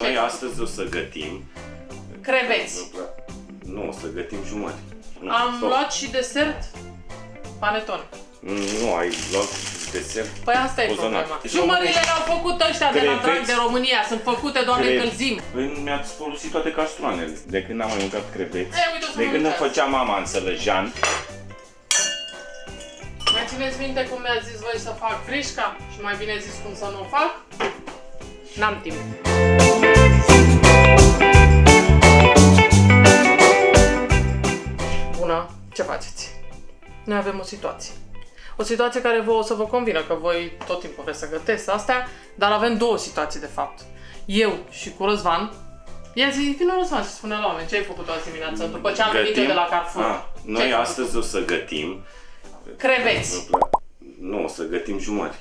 Noi astăzi o să gătim creveți. Nu, o să gătim jumări. Am luat și desert panettone. Nu, ai luat desert. Păi asta e problema. Jumările le-au făcut ăștia de la drag de România. Sunt făcute doar de încălzim. Mi-ați folosit toate castroanele. De când am mai mâncat creveți. De când îmi făcea mama în Sălăjan. Mai țineți minte cum mi-ați zis voi să fac frișca? Și mai bine zis cum să nu o fac? N-am timp. Bună, ce faceți? Noi avem o situație. O situație care o să vă convină, că voi tot timpul vreți să gătesc astea, dar avem două situații de fapt. Eu și cu Răzvan. Ia zi, vină Răzvan și spune la oameni ce ai făcut azi dimineață, după ce am venit eu de la Carrefour. Noi astăzi o să gătim creveți. Nu, o să gătim jumări.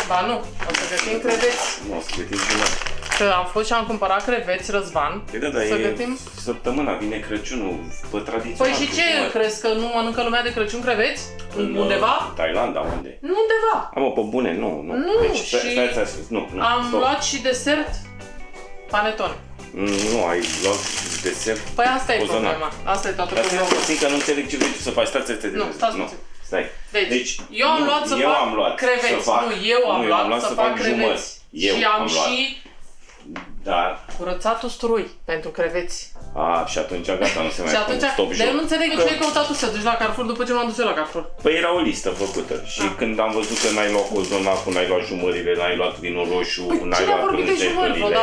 Ba nu, o să gătim creveți. Nu, o să gătim jumări. Că am fost și am cumpărat creveți, Răzvan. Păi să gătim. Săptămâna, vine Crăciunul, pe tradiție. Păi și ce, crezi că nu mănâncă lumea de Crăciun creveți? Undeva? Thailanda, unde? Nu undeva. Am pe bune, nu. Nu, deci, și nu, am luat și desert panettone. Nu, ai luat desert. Păi asta e problema. Asta e toată problema. Dar stai că nu înțeleg ce vrei tu să faci. Nu, stați puțin. Stai. Deci, eu am luat să fac creveți. Nu, eu am luat să fac creveți. Și am și curățat usturoi pentru creveți. Și atunci gata, nu se mai pun stop joc. Dar eu nu înțeleg ce ai căutat tu să duci la Carrefour după ce m-am dus eu la Carrefour. Păi era o listă făcută și când am văzut că n-ai luat cozonacul, n-ai luat jumările, n-ai luat vinul roșu, n-ai luat brânzetările.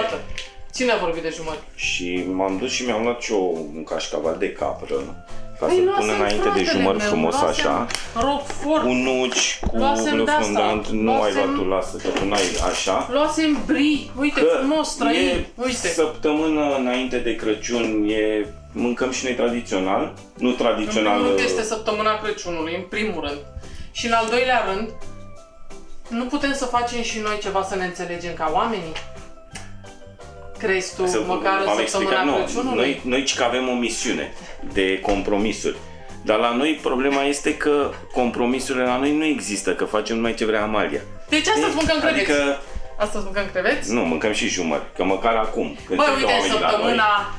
Cine a vorbit de jumări? Și m-am dus și mi-am luat și un cașcaval de capră. Ca să pun înainte de jumări frumos așa. Roquefort. Cu nuci, cu blufundant. Nu ai luat tu, lasă, că tu n-ai așa. Luasem brie, uite, frumos, străin, uite. Săptămână înainte de Crăciun, mâncăm și noi tradițional. Nu tradițional. În primul rând este săptămâna Crăciunului, în primul rând. Și în al doilea rând, nu putem să facem și noi ceva să ne înțelegem ca oamenii? Crezi tu, măcar în săptămâna Crăciunului? Noi că avem o misiune de compromisuri. Dar la noi problema este că compromisurile la noi nu există, că facem numai ce vrea Amalia. Deci astăzi mâncăm creveți? Adică... Astăzi mâncăm creveți? Nu, mâncăm și jumări, că măcar acum, când băi, uite,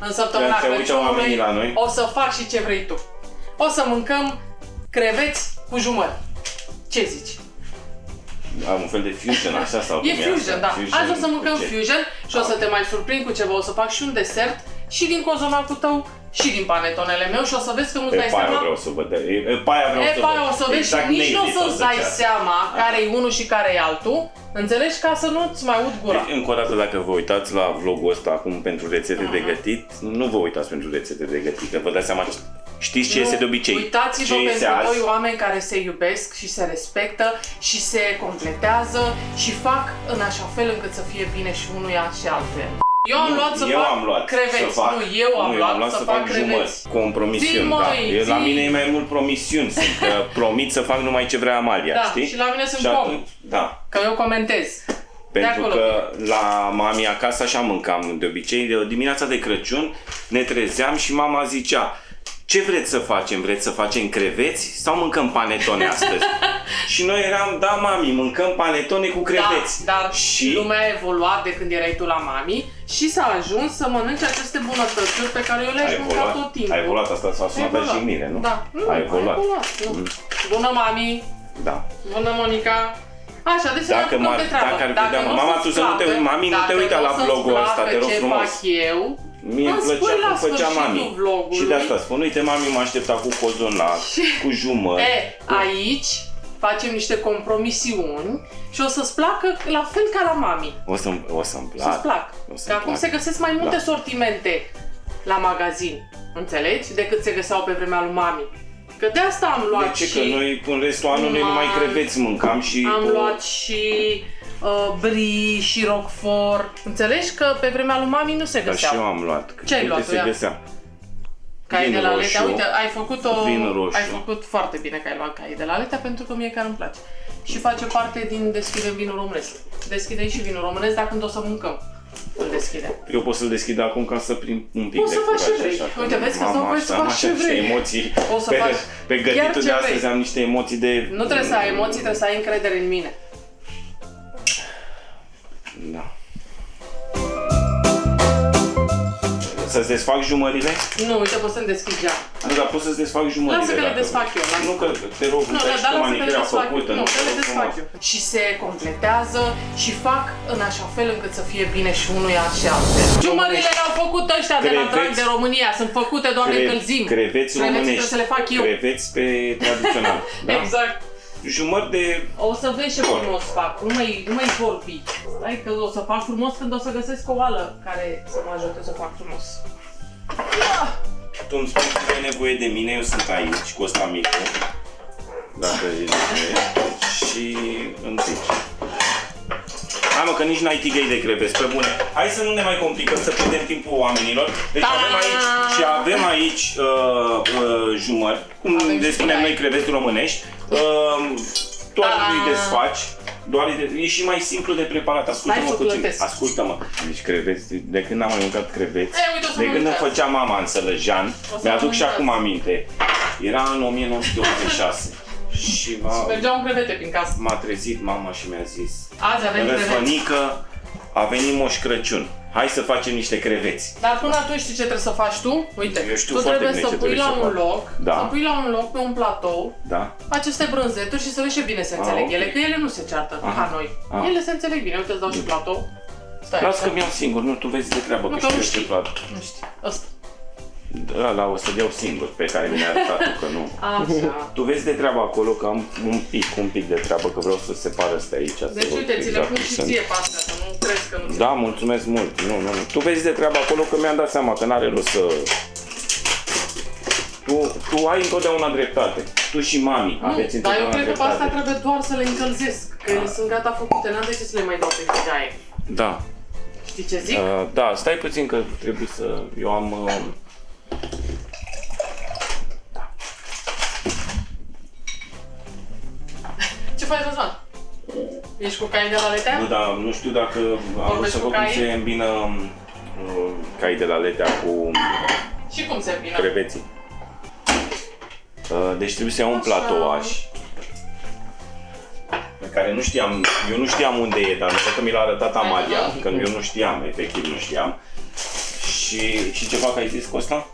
în săptămâna Crăciunului o să fac și ce vrei tu. O să mâncăm creveți cu jumări. Ce zici? Am un fel de fusion așa sau cum e fusion, da. Azi o să mâncăm fusion și o să te mai surprind cu ceva. O să fac și un desert și din cozonacul tău și din panettonele meu și o să vezi că nu-ți dai seama. Paia vreau să văd. Paia o să vezi și nici nu o să-ți dai seama care e unul și care e altul. Înțelegi? Ca să nu-ți mai ud gura. Încă o dată, dacă vă uitați la vlogul ăsta acum pentru rețete de gătit, nu vă uitați pentru rețete de gătit, că vă dați seama. Știți ce este de obicei? Uitați-vă pentru doi oameni care se iubesc și se respectă și se completează și fac în așa fel încât să fie bine și unuia și altuia. Eu am luat să fac creveți. Eu am luat să fac creveți. Compromisiuni, da. La mine e mai mult promisiuni. Promit să fac numai ce vrea Amalia, știi? Da, și la mine sunt pom. Da. Că eu comentez. Pentru că la mami acasă așa mâncam de obicei. De dimineața de Crăciun ne trezeam și mama zicea: ce vreți să facem? Vreți să facem creveți sau mâncăm panettone astăzi? Și noi eram, da mami, mâncăm panettone cu creveți. Da, dar și lumea a evoluat de când erai tu la mami și s-a ajuns să mănânci aceste bunătățuri pe care eu le-aș mânca tot timpul. A evoluat, asta s-a sunat de jignire, nu? Da, a evoluat. Bună mami! Da. Bună Monica! Așa, deci dacă mama, tu să nu te uiți, mami, nu te uita la vlogul ăsta, te rog frumos. Ce fac eu, mie îmi plăcea cum făcea mami. Și de asta spun, uite, mami m-a așteptat cu cozonac, cu jumări. Aici facem niște compromisiuni și o să-ți placă la fel ca la mami. O să-mi placă. Să-ți placă. Că acum se găsesc mai multe sortimente la magazin, înțelegi? Decât se găseau pe vremea lui mami. Că de asta am luat și... că noi în restul anului numai creveți mâncam și... Am luat și brie și roquefort. Înțelegi că pe vremea lui mami nu se găseau. Dar și eu am luat. Ce ai luat tu? Cai de la Aletea. Uite, ai făcut foarte bine că ai luat cai de la Aletea, pentru că mie chiar îmi place. Și face parte din Deschidem vinul românesc. Deschidem și vinul românesc, dar când o să mâncăm. Îl deschidem. Eu pot să-l deschid acum ca să prind un pic de curaj. Poți să faci ce vrei. Uite, vezi că să faci ce vrei. Emoții. Pe gătitul de astăzi am niște emoții de... Nu trebuie să ai emoții, trebuie să ai încredere în mine. Da. să-ți desfac jumările? Nu, uite, poți să-mi deschizi geam. Nu, dar pot să-ți desfac jumările. Lasă că le dacă desfac vrei. eu. Lasă. Nu, că te rog, Nu, uite, dar și cu lasă că le manicura desfac eu. făcută. Nu, că le frumos. desfac eu. Și se completează și fac în așa fel încât să fie bine și unuia și altfel. Jumările le-au făcut ăștia de la Creveți. Drag de România. Sunt făcute, Doamne, încălzim. Creveți românești. trebuie să le fac eu. Creveți pe tradițional. Da? Exact. Jumări de... O să vezi ce frumos fac, nu mai vorbi. Stai că o să fac frumos când o să găsesc o oală care să mă ajute să fac frumos. Tu îmi spui că ai nevoie de mine, eu sunt aici cu ăsta micu. Dacă e nevoie. Și îmi zici. Hai mă, că nici n-ai tigăi de creveți, pe bune. Hai să nu ne mai complicăm, să pierdem timpul oamenilor. Deci avem aici jumări, cum le spunem noi, creveți românești. Doar îi desfaci. E și mai simplu de preparat. Ascultă-mă puțin. Ascultă-mă. Deci creveți, de când am mai mâncat creveți, de când îmi făcea mama în Sălăjean, mi-aduc și acum aminte. Era în 1986. Și mergeau în crevete prin casă. M-a trezit mama și mi-a zis: azi avem creveți. Răzvănică, a venit Moș Crăciun. Hai să facem niște creveți. Dar până atunci știi ce trebuie să faci tu? Uite, eu știu tu foarte trebuie bine să ce pui la un loc, Da. să pui la un loc pe un platou aceste brânzeturi și să vezi ce bine se înțeleg ok. ele, că ele nu se ceartă ca noi. Ele se înțeleg bine. Uite, îți dau și platou. Stai. Las că mi-am singur, nu, tu vezi de treabă, Nu, că că nu știu ce știi. platou. Nu știi. Ăsta. Da, o să-l iau singur, pe care mi-a arătat tu, că nu. Așa. Tu vezi de treabă acolo, că am un pic de treabă, că vreau să separ astea aici. Deci uite, ți le pun și ție pe astea, să nu crezi că nu. Da, mulțumesc mult. Nu. Tu vezi de treabă acolo, că mi-am dat seama că n-are rost să... Tu ai întotdeauna dreptate. Tu și mami aveți Dar eu întotdeauna cred că pe dreptate. astea trebuie doar să le încălzesc, că ele sunt gata făcute, n-am de ce să le mai dau pe tigaie. Da. Știi ce zic? Da, stai puțin că trebuie să... Eu am... Ce faci, Răzvan? Ești cu cai de la letea? Nu, dar nu știu dacă am vrut să văd cum se îmbină cai de la letea cu Și cum se îmbină? creveții. Deci trebuie să iau un platouaș pe care nu știam, eu nu știam unde e, dar că mi l-a arătat Amalia, că eu nu știam, efectiv nu știam. Și ce fac, ai zis, Costa?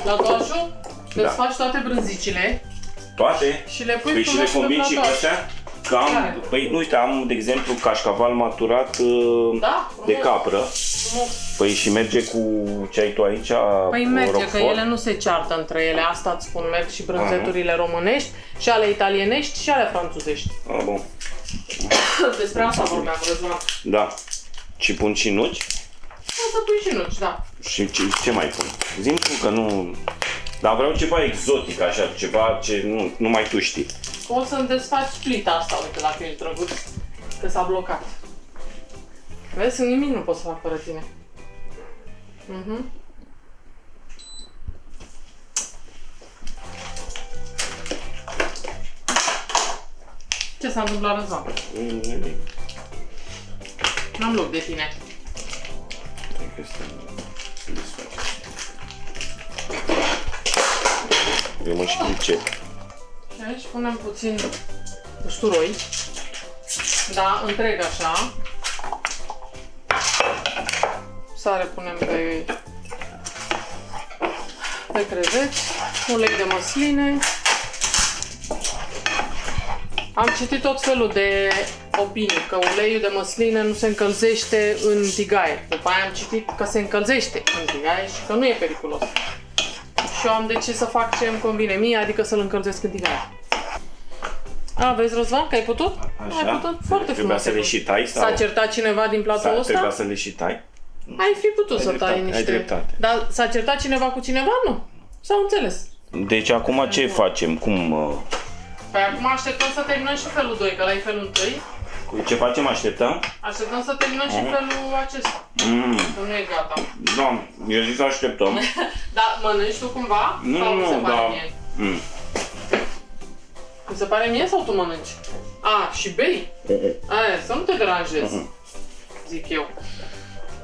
Platoașul? Îți faci toate brânzicile Toate? și le pui Păi și le frumos pe combin și cu platoaș. astea? Că am, păi nu uite, am de exemplu cașcaval maturat de capră. Frumos. Păi și merge cu ce ai tu aici? Păi merge, Roquefort? că ele nu se ceartă între ele, asta îți spun, merg și brânzeturile românești, și ale italienești, și ale franțuzești. Bun. Despre asta vorbeam, Răzvan. Da. Și pun și nuci? O să pui și nuci, da. Și ce mai pun? Zi-mi tu că nu... Dar vreau ceva exotic, așa, ceva ce nu mai tu știi. O să-mi desfaci plita asta, uite, dacă ești drăguț, că s-a blocat. Vezi, nimic nu pot să fac fără tine. Ce s-a întâmplat, Răzvan? Nimic. N-am loc de tine. Eu mă și pricep. Și aici punem puțin usturoi. Da, întreg așa. Sare punem pe creveți. Ulei de măsline. Am citit tot felul de opinii, că uleiul de măsline nu se încălzește în tigaie. După aia am citit că se încălzește în tigaie și că nu e periculos. Și eu am decis să fac ce îmi convine mie, adică să-l încălzesc în tigaie. Vezi, Răzvan, că ai putut? Așa? Ai putut foarte frumos. Trebuia să le și tai? Sau? S-a certat cineva din platoul ăsta? Trebuia să le și tai? Ai fi putut să tai niște... Ai dreptate. Dar s-a certat cineva cu cineva? Nu. S-au înțeles. Deci acum ce facem? Păi acum așteptăm să terminăm și felul 2, că ăla e felul 1. Ce facem? Așteptăm? Așteptăm să terminăm și felul acesta. Că nu e gata. Da, eu zic să așteptăm. Dar mănânci tu cumva? Sau mi se pare mie? Mi se pare mie sau tu mănânci? Și bei? Aia, să nu te deranjezi, zic eu.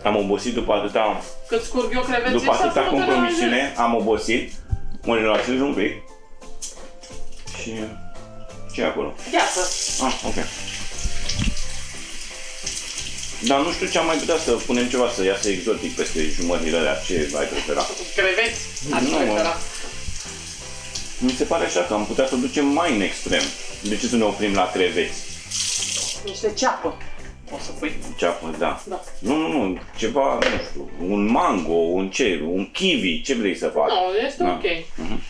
Am obosit după atâta... Cât scurg eu creveții După ăsta, atâta să nu te compromisiune, deranjezi. am obosit. Mă relaxez un pic. Și... ce e acolo? Gheață. Ok. Dar nu știu ce am mai putea să punem ceva să iasă exotic peste jumările alea. Ce ai prefera? Creveți? Aș Nu, prefera. Mi se pare așa că am putea să ducem mai în extrem. De ce să ne oprim la creveți? Niște ceapă. O să pui. Ceapă, da. Da. Nu, ceva, nu știu, un mango, un kiwi, ce vrei să faci? Nu, este Da. ok.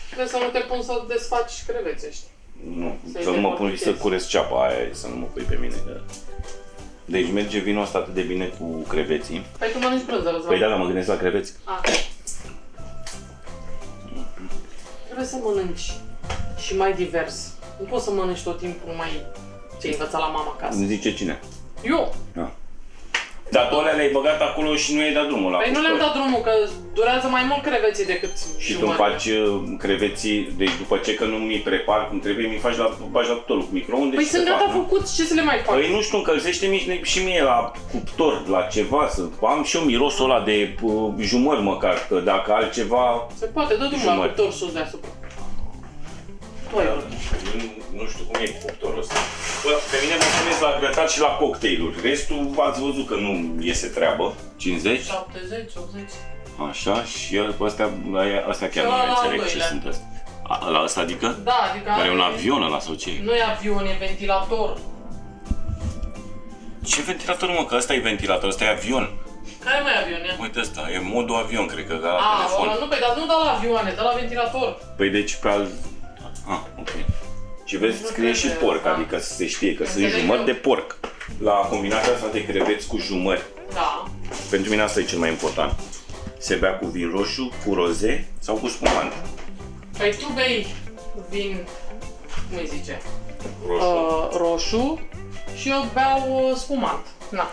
Trebuie să nu te pun să desfaci creveți ăștia. Nu, Să-i să nu mă pun și să decortezi. curesc ceapa aia, să nu mă pui pe mine. Deci merge vinul ăsta atât de bine cu creveții. Păi tu mănânci brânză, Răzvan. Păi da, dar mă gândesc la creveți. Trebuie să mănânci și mai divers. Nu poți să mănânci tot timpul numai ce ai învățat la mama acasă. Îmi zice cine? Eu. Da. Dar tu alea le-ai băgat acolo și nu i-ai dat drumul la Păi nu cuptor. le-am dat drumul, că durează mai mult creveții decât Și tu jumătate. îmi faci creveții, deci după ce că nu mi prepar cum trebuie, mi faci bagi la cuptorul cu microunde Păi și sunt se fac, gata nu? făcuți, ce să le mai fac? Păi nu știu, încălzește-mi și mie la cuptor, la ceva, să am și eu mirosul ăla de jumări măcar, că dacă altceva... Se poate, dă drumul la Jumătate. cuptor sus deasupra. Tu ai vrut. Nu știu cum e cuptorul ăsta. Bă, pe mine mă puneți la grătat și la cocktailuri. Restul ați văzut că nu iese treabă. 50? 70, 80. Așa, și astea chiar Ăla nu le la înțeleg al ce doilea. sunt astea. La ăsta adică? Da, adică Care e un are- avion ăla sau ce? Nu e avion, e ventilator. Ce ventilator, mă? Că ăsta e ventilator, ăsta e avion. Care mai e avion? Ia? Uite ăsta, e modul avion, cred că, ca la A, telefon. ăla nu, pe dar nu da la avioane, da la ventilator. Păi deci pe al... Ok. Și vezi, Nu scrie și trebuie, porc, da. adică să se știe că sunt Înțeleg jumări eu. de porc. La combinația asta de creveți cu jumări, Da. pentru mine asta e cel mai important. Se bea cu vin roșu, cu roze sau cu spumant. Păi tu bei vin, cum îi zice, Roșu. roșu și eu beau spumant. Na,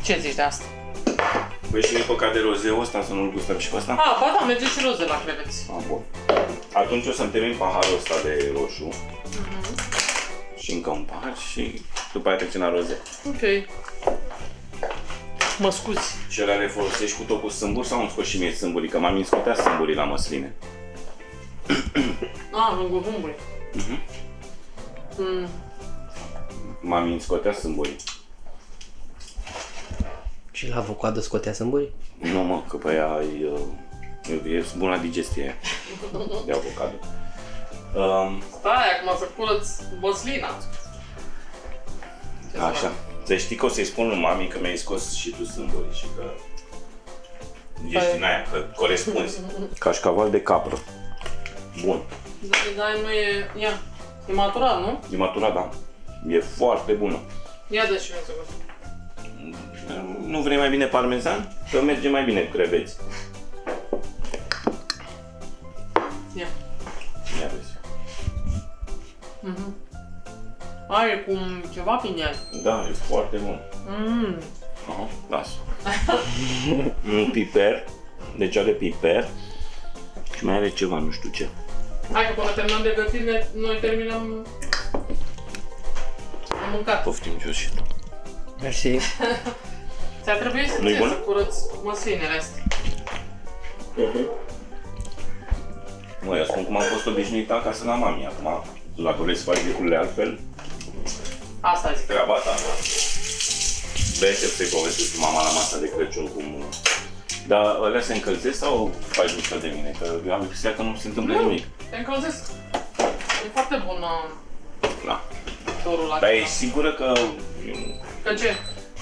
ce zici de asta? Păi și nu-i păcat de rozeu ăsta, să nu-l gustăm și pe ăsta? A, ba da, merge și roze la creveți. Bun. Atunci o să-mi termin paharul ăsta de roșu. Și încă un pahar și după aia trecem la roze. Ok. Mă scuzi. Și ăla le folosești cu tot cu sâmburi sau îmi scoți și mie sâmburii? Că m-am scotea sâmburii la măsline. A, lângă humburi. M-am scotea sâmburii. Și la avocado scotea sâmburii? Nu mă, că pe aia e bun la digestie aia, de avocado. Stai, acum să curăț măslina. Ce să Așa. fac? Să știi că o să-i spun lui mami că mi-ai scos și tu sâmburii și că ești din aia, că corespunzi. Cașcaval de capră. Bun. Dar nu e... Ia. E maturat, nu? E maturat, da. E foarte bună. Ia dă și mie să gust. Nu vrei mai bine parmezan? Că merge mai bine cu creveți. Ia. Ia vezi. Are cum ceva pinel. Da, e foarte bun. Aha, lasă. Un piper, deci are piper și mai are ceva, nu știu ce. Hai că până terminăm de gătit, noi terminăm... Am mâncat. Poftim jos și tu. Mersi. Ți-a trebuit să Nu-i ție bun? să curăți măslinele astea. Mă, eu spun cum am fost obișnuit acasă la mami acum. Dacă vrei să faci lucrurile altfel, Asta zic. treaba ta. De aștept să-i povestesc cu mama la masa de Crăciun cum... Dar alea se încălzesc sau faci mișto de mine? Că eu am impresia că nu se întâmplă nimic. Te încălzesc. E foarte bun Da. torul Dar acesta. ești sigură că... Că ce?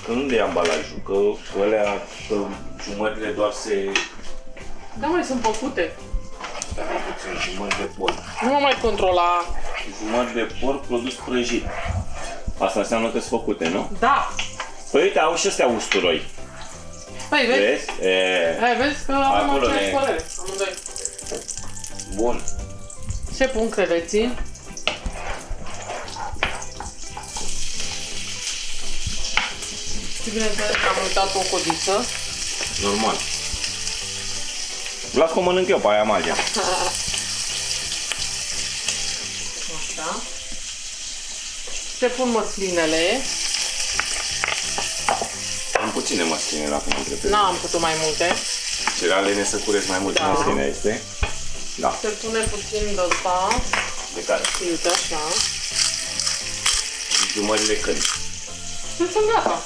Că nu de ambalajul, că alea, că jumările doar se... Da, mai sunt făcute. Stai puțin, jumări de porc. Nu mă mai controla. Jumări de porc produs prăjit. Asta înseamnă că sunt făcute, nu? Da. Păi uite, au și ăstea usturoi. Păi, vezi? Vezi? Hai, vezi că avem Acolo aceeași ne- părere. Amândoi. Bun. Se pun creveții. Și bineînțeles că am uitat o codiță. Normal. Las că o mănânc eu pe aia magia. Așa. Se pun măslinele. Am puține măsline la cum trebuie. N-am putut mai multe. Cerealele să curesc mai multe Da. măsline, este? Da. Se pune puțin de ăsta. De care? Uite așa. Jumările când? Și sunt gata.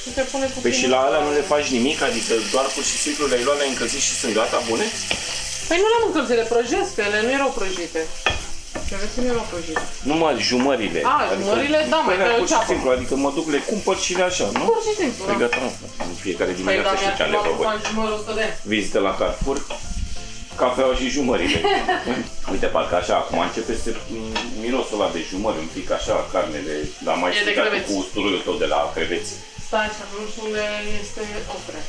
Și te pune cu Păi și la alea nu le faci nimic? Adică doar pur și simplu le-ai luat, le-ai încălzit și sunt gata, bune? Păi nu le-am încălzit, le prăjesc, că ele nu erau prăjite. Crevețele nu erau prăjite. Numai jumările. Jumările, da, mai păi, dai o pur și ceapă. simplu, adică mă duc, le cumpăr și le așa, nu? Pur și simplu, Păi da. gata, în fiecare Păi dimineață da, știu ce am de făcut. mi-a jumări 100 de ani. Vizită la Carrefour, cafeaua și jumările. Uite, parcă așa, acum începe să mirosul ăla de jumări, un pic așa, carne de... Dar mai E de stricat creveți. cu usturoiul tău de la creveți. Stai așa, rușule este opre.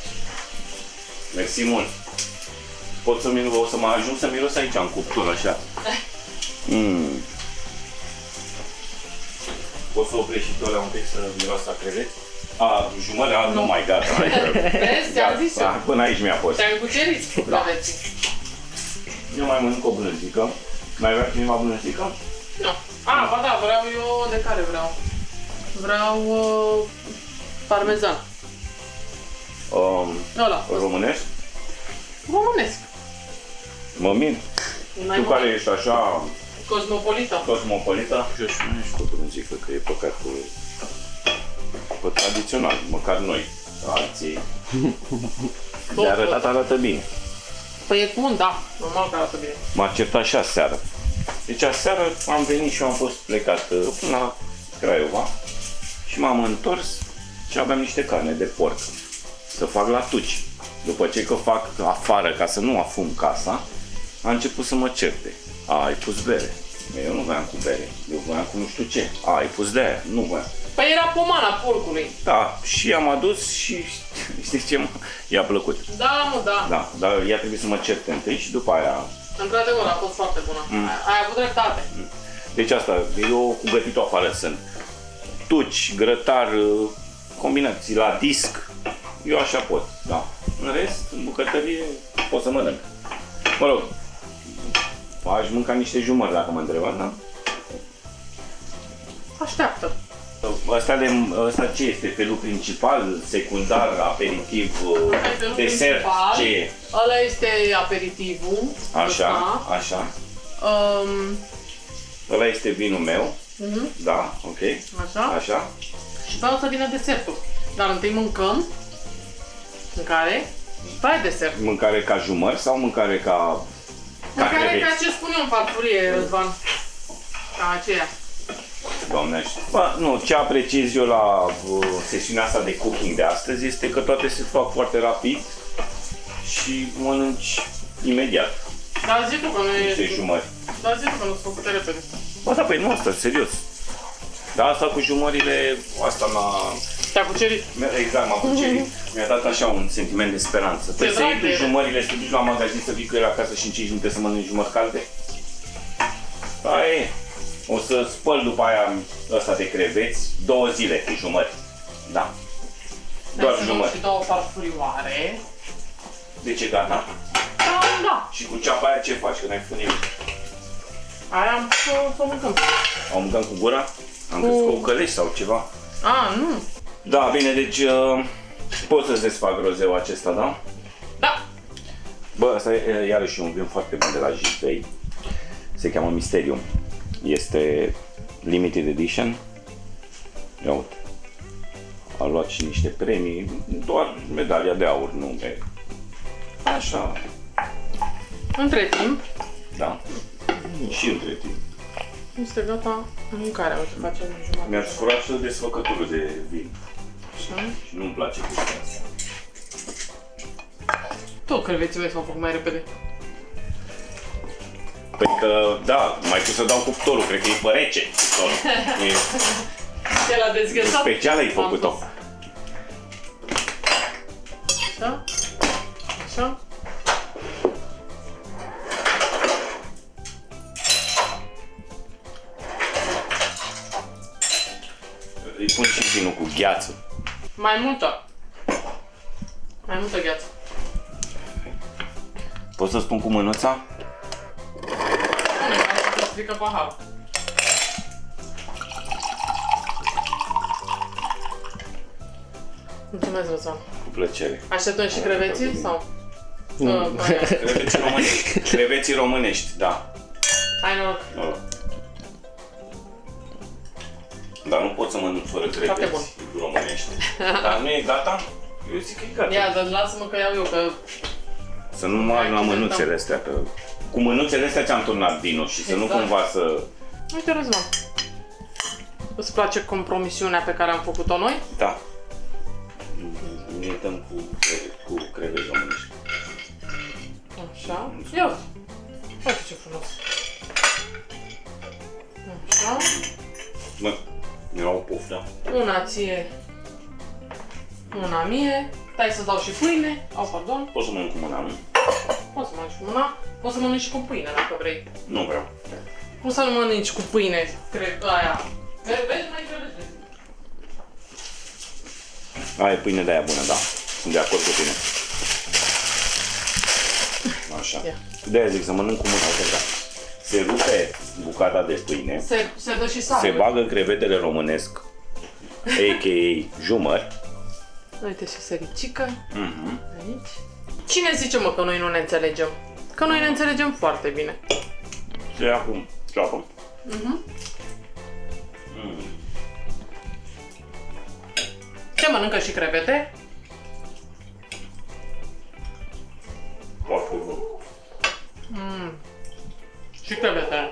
Mersi mult. O să mă ajung să miros aici, în cuptură, așa. Poți să oprești și tu alea un pic să miroasă a creveți? Jumări, nu mai, gata. Vezi, ți-am zis eu. Până aici mi-a fost. Te-ai cucerit creveții. Eu mai mănânc o blânzică. Mai vrea cineva blânzică? Nu. Ba da, vreau eu, de care vreau? Vreau parmezan. Ăla. Românești? Românesc. Mă mint. N-ai Tu mă- care ești așa Cosmopolita. cosmopolita? Eu și nu ești cu blânzică, că e păcat cu... Pe tradițional, măcar noi. Alții. De arătat arată bine. Păi e bun, da. Normal că arată bine. M-a certat și aseară. Deci aseară am venit și eu am fost plecat până la Craiova și m-am întors și aveam niște carne de porc să fac la tuci. După ce că fac afară ca să nu afum casa, a început să mă certe. Ai pus bere. Eu nu voiam cu bere, eu voiam cu nu știu ce. Ai pus de aia, nu voiam. Păi era pomana porcului. Da, și am adus și știi ce i-a plăcut. Da, mă, da. Da, dar ea trebuie să mă certe întâi și după aia. Într-adevăr, a fost foarte bună. Ai avut dreptate. Deci asta, eu cu gătitul afară sunt. Tuci, grătar, combinații la disc, eu așa pot, da. În rest, în bucătărie, pot să mănânc. Mă rog, aș mânca niște jumări dacă mă întrebați, da? Așteaptă. Asta ce este? Felul principal, secundar, aperitiv, Felul desert, principal. ce e? Ăla este aperitivul. Așa, ăsta. așa. Um, Ăla este vinul meu, da, ok, Așa. așa. Și pe o să vină desertul. Dar întâi mâncăm mâncare și după aia desert. Mâncare ca jumări sau mâncare ca Mâncare creveți? ca ce spun eu în farfurie, Răzvan. Ca aceea. Doamne ajută. Bă, nu, ce apreciez eu la sesiunea asta de cooking de astăzi este că toate se fac foarte rapid și mănânci imediat, Dar zi tu că nu niște e... jumări. Dar zi tu că nu sunt făcute repede. Bă, da, păi nu asta, serios. Dar asta cu jumările, asta Te-a cucerit. exact, m-a cucerit. Mi-a dat așa un sentiment de speranță. Trebuie să drag iei de tu ele. jumările, să te duci la magazin, să vii cu ele acasă și în 5 minute să mănânci jumări calde? Aia e. O să spăl după aia ăsta de creveți 2 zile cu jumări. Da. Doar Hai să luăm jumări. și două farfurioare. De ce gata? Da, da. Și cu ceapa aia ce faci? Că n-ai făcut nimic. Aia am să o mâncăm. O mâncăm cu gura? Am crezut că o călești sau ceva. Nu. Da, bine, deci pot să-ți desfac rozeul acesta, da? Da. Bă, asta e iarăși un vin foarte bun de la Jitei. Se cheamă Mysterium. Este limited edition. Ia uite. A luat și niște premii, doar medalia de aur, nu e. Așa, Între timp, da. Și între timp. este gata mâncarea. O să facem jumătate. Mi-ați furat și desfăcătură de vin. Așa. Și nu-mi place chestia asta. Tot crevețile s-au făcut mai repede. Păi că, da, mai pus să dau cuptorul, cred că e pe rece cuptorul. Ce l-a dezghețat? Special ai făcut-o. Așa. Așa. Îi pun și vinul cu gheață. Mai multă. Mai multă gheață. Pot să spun cu mânuța? Pune, ca să te strică paharul. Mulțumesc, Răzvan. Cu plăcere. Așteptăm și creveții sau? Creveții românești. Creveții românești, da. Hai noroc. Da. dar nu pot să mănânc fără Foarte bun. creveți românești. Dar nu e gata? Eu zic că e gata. Ia, dar lasă-mă că iau eu, că... Să nu mă la mânuțele astea, că cu mânuțele astea ți-am turnat vino și să nu Exact. cumva să... Uite, Răzvan. Îți place compromisiunea pe care am făcut-o noi? Da. Ne dăm cu creveți românești. Așa. Ia uite. Uite ce frumos. Așa. Mă, mi-era o poftă. Una ție. Una mie. Stai să dau și pâine. Au, pardon. Poți să mănânc cu mâna, nu? Poți să mănânci cu mâna. Poți să mănânci și cu pâine dacă vrei. Nu vreau. Cum să nu mănânci cu pâine? Cred aia. Vezi, mai trebuie. Aia e pâine de aia bună, da. Sunt de acord cu tine. Așa. Ia. De-aia zic să mănânc cu mâna, uite, da. Se rupe bucata de pâine, Se dă și sare. se bagă crevetele românesc, a.k.a. jumări. Uite și săricică. Mhm. Aici. Cine zice, mă, că noi nu ne înțelegem? Că noi ne înțelegem foarte bine. Se ia acum, ceapă. Ce mănâncă și crevete? Foarte bun. Și crevete.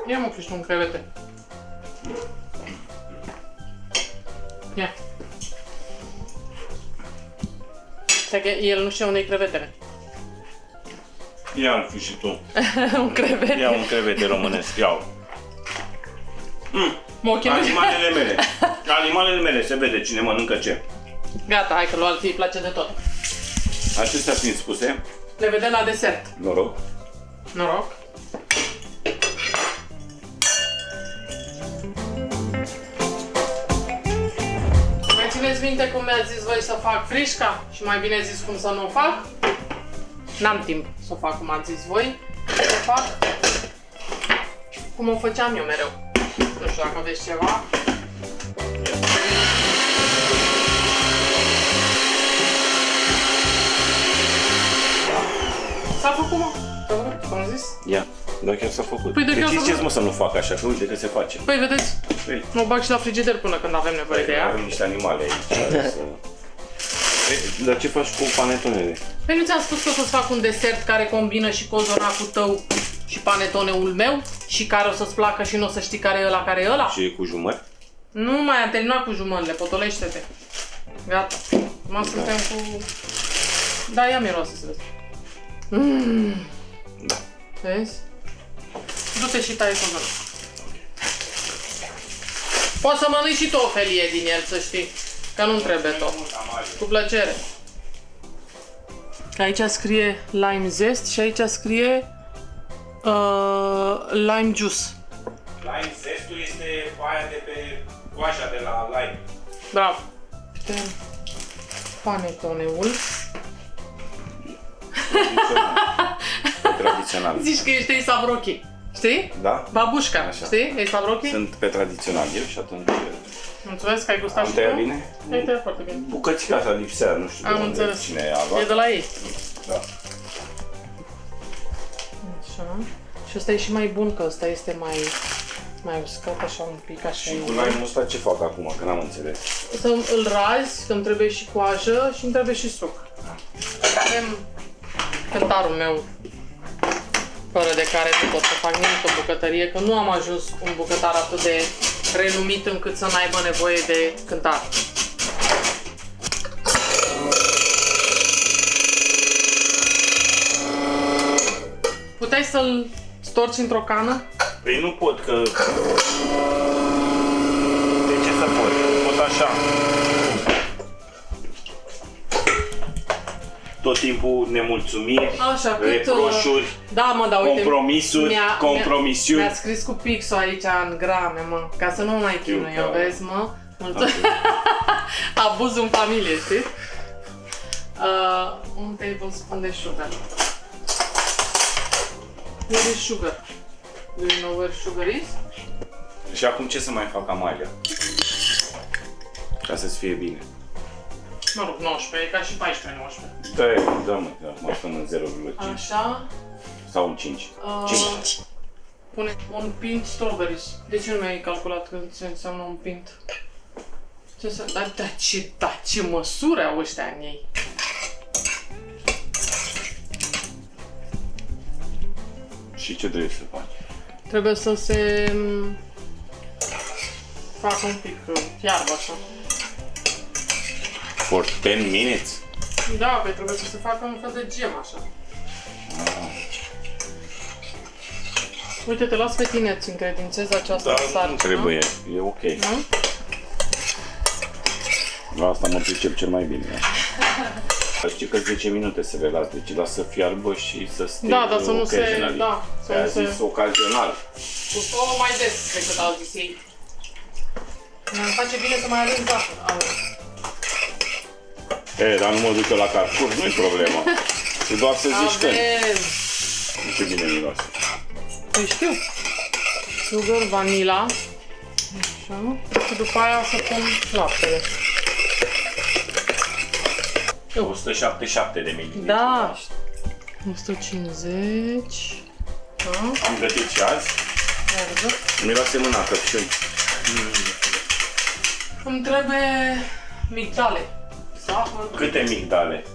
Ia mă, și un crevete. Ia. Stai că el nu știe unde e crevetele. Ia-l fi și tu. Un crevete. Ia un crevete românesc, iau. Mă chinuie. Animalele mele. Animalele mele, se vede cine mănâncă ce. Gata, hai că lui alții îi place de tot. Acestea fiind spuse, Le vedem la desert. noroc. Noroc. Mai țineți minte cum mi-ați zis voi să fac frișca? Și mai bine zis cum să nu o fac? N-am timp să o fac cum ați zis voi. Să o fac cum o făceam eu mereu. Nu știu dacă aveți ceva. S-a făcut, mă. Cum am zis? Ia, dar chiar s-a făcut. Păi de chiar s-a ziceți, făcut. mă, să nu fac așa, că uite că se face. Păi vedeți, Păi, mă bag și la frigider până când avem nevoie de ea. avem niște animale aici care să... Păi, dar ce faci cu panetonele? Păi nu ți-am spus că o să-ți fac un desert care combină și cozonacul tău și panetoneul meu și care o să-ți placă și nu o să știi care e ăla, care e ăla? Și cu jumări? Nu mai am terminat cu jumările, potolește-te. Gata. Acum suntem cu... Da, ia miroase să vezi. Da. Vezi? Du-te și tai cozonacul. Poți să mănânci și tu o felie din el, să știi. Că nu-mi trebuie tot. Cu plăcere. Aici scrie lime zest și aici scrie lime juice. Lime zestul este aia de pe coaja de la lime. Bravo. Uite panetoneul. Tradițional. Zici că ești Ei Rocky. Știi? Da? Babușca. Așa. Știi? Ei Rocky? Sunt pe tradițional eu și atunci... Mulțumesc că ai gustat Am și tăiat tu. bine? Ai tăiat foarte bine. Bucățica asta lipsea, nu știu de Am unde, înțeles. cine a luat. E de la ei. Da. Așa. Și ăsta e și mai bun, că ăsta este mai uscat așa un pic, așa. Și cu lime-ul ăsta ce fac acum, că n-am înțeles. Să îl razi, că îmi trebuie și coajă și îmi trebuie și suc. Avem cântarul meu, fără de care nu pot să fac nimic în bucătărie, că nu am ajuns un bucătar atât de renumit încât să n-aibă nevoie de cântar. Puteai să-l storci într-o cană? Păi nu pot, că... De ce să pot? Pot așa. Tot timpul nemulțumiri, Așa, cât... reproșuri, Da, mă, dar uite... compromisuri, compromisiuni. Mi-a scris cu pixul aici în grame, mă, ca să nu mai chinui, Știu că- vezi, mă? Abuz în familie, știi? Un tablespoon de sugar. Where is sugar? Do you know where sugar is? Și acum ce să mai fac, Amalia? Ca să-ți fie bine. Mă rog, 19, e ca și 14-19. Da, mă, acum stăm în 0,5 Așa. sau în 5. 5. pune un pint strawberries. De ce nu mi-ai calculat ce înseamnă un pint? Ce înseamnă? Dar ce măsuri au ăștia în ei? Și ce trebuie să faci? Trebuie să se facă un pic fiarbă așa. For 10 minutes? Da, pe trebuie să se facă un fel de gem așa. Uite, te las pe tine, îți încredințez această sarcină. Nu trebuie, e ok. Nu? La asta mă pricep cel mai bine. Știi că 10 minute să le las, deci lasă fiarbă și să stea. Da, dar să nu se... occasionally. Da, să Aia nu se... zis ocazional. O mai des decât au zis ei. Mi-ar face bine să mai avem zahăr. Dar nu mă duc eu la Carrefour, nu-i problema. Și doar să zici că Avem! nu știu bine miroase. Păi știu. Sugar, vanila. Așa. Și după aia să pun laptele. 177 de mililitri. Da. 150. Da. Am gătit și azi. Miroase mâna căpșuni. Îmi trebuie migdale. Zahăr. Câte migdale?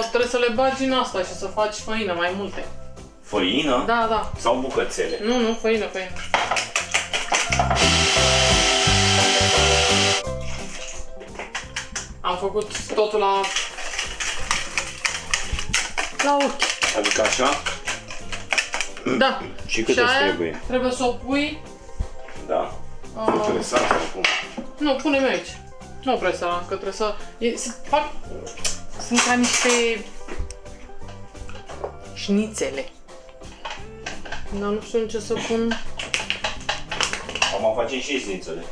Trebuie să le bagi în asta și să faci făină mai multe. Făină? Da, da. Sau bucățele? Nu, făină. Am făcut totul la ochi. Adică așa? Da. Și cât și îți aia trebuie? trebuie să o pui... Da? Interesant acum. Nu, pune-mi aici. Nu presa, că trebuie să... Sunt ca niște... șnițele. Dar nu știu în ce să pun... Acum facem și șnițele.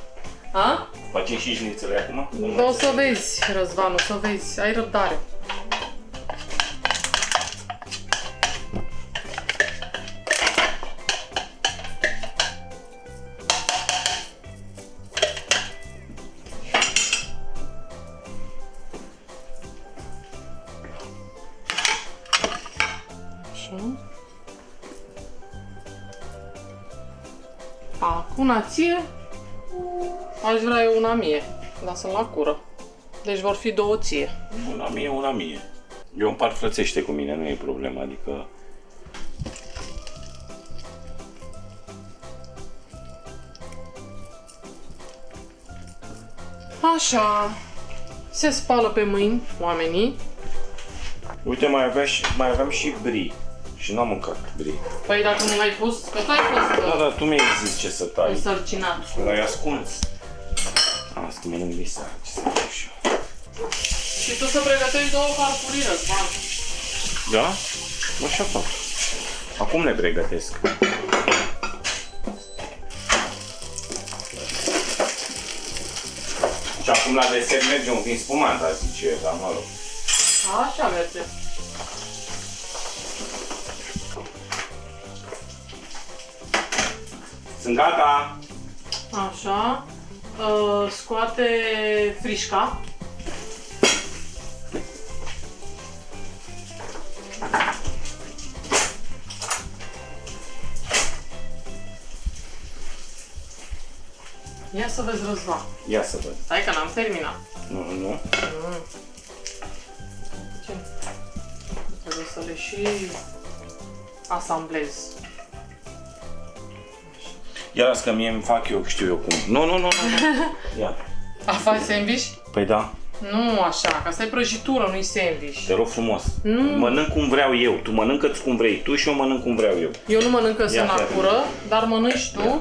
A? Facem și șnițele acum? Da, o să vezi, Răzvan, o să vezi. Ai răbdare. Așa. Acum ție, aș vrea eu una mie. Lasă-l la cură. Deci vor fi două ție. Una mie. Eu împart frățește cu mine, nu e problema, adică... Așa. Se spală pe mâini oamenii. Uite, mai aveam și brie. Și n-am mâncat brie. Păi dacă nu l-ai pus, că tu ai fost Da, tu mi-ai zis ce să tai. însărcinat. L-ai ascuns. Asta mănânc lisa, ce să fac și eu. Și tu să pregătești două farfurii, Răzvan. Da? Așa fac. Acum le pregătesc. Și acum la desert merge un vin spumant, ar zice eu, dar mă rog. Așa merge. Sunt gata! Așa. Scoate frișca. Ia să vezi, Răzvan. Ia să văd. Stai că n-am terminat. Nu? Ce? Trebuie să le și asamblez. Ia las că mie îmi fac eu, știu eu cum. Nu. Ia. A, faci sandwich? Păi da, Nu așa, că asta e prăjitură, nu-i sandwich. te rog frumos. Nu. Mănânc cum vreau eu. Tu mănâncă-ți cum vrei tu și eu mănânc cum vreau eu. Eu nu mănânc că sunt la fii cură, dar mănânci tu. Ia.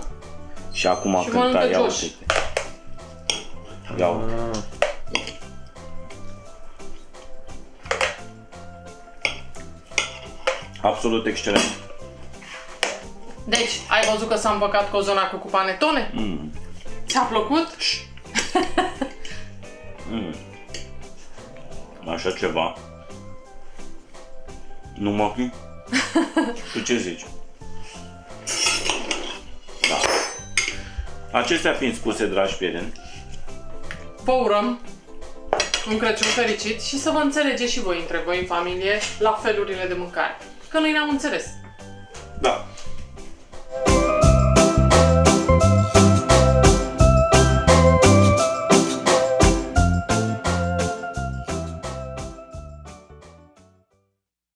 Și acum Și cânta, mănâncă ia Josh. uite. Ia uite. Absolut excelent. Deci, ai văzut că s-a împăcat cozonacul cu panetone? Ți-a plăcut? Așa ceva. Nu mă... Tu ce zici? Da. Acestea fiind spuse, dragi prieteni, Vă urăm un Crăciun fericit și să vă înțelegeți și voi între voi în familie la felurile de mâncare. Că noi ne-am înțeles. da,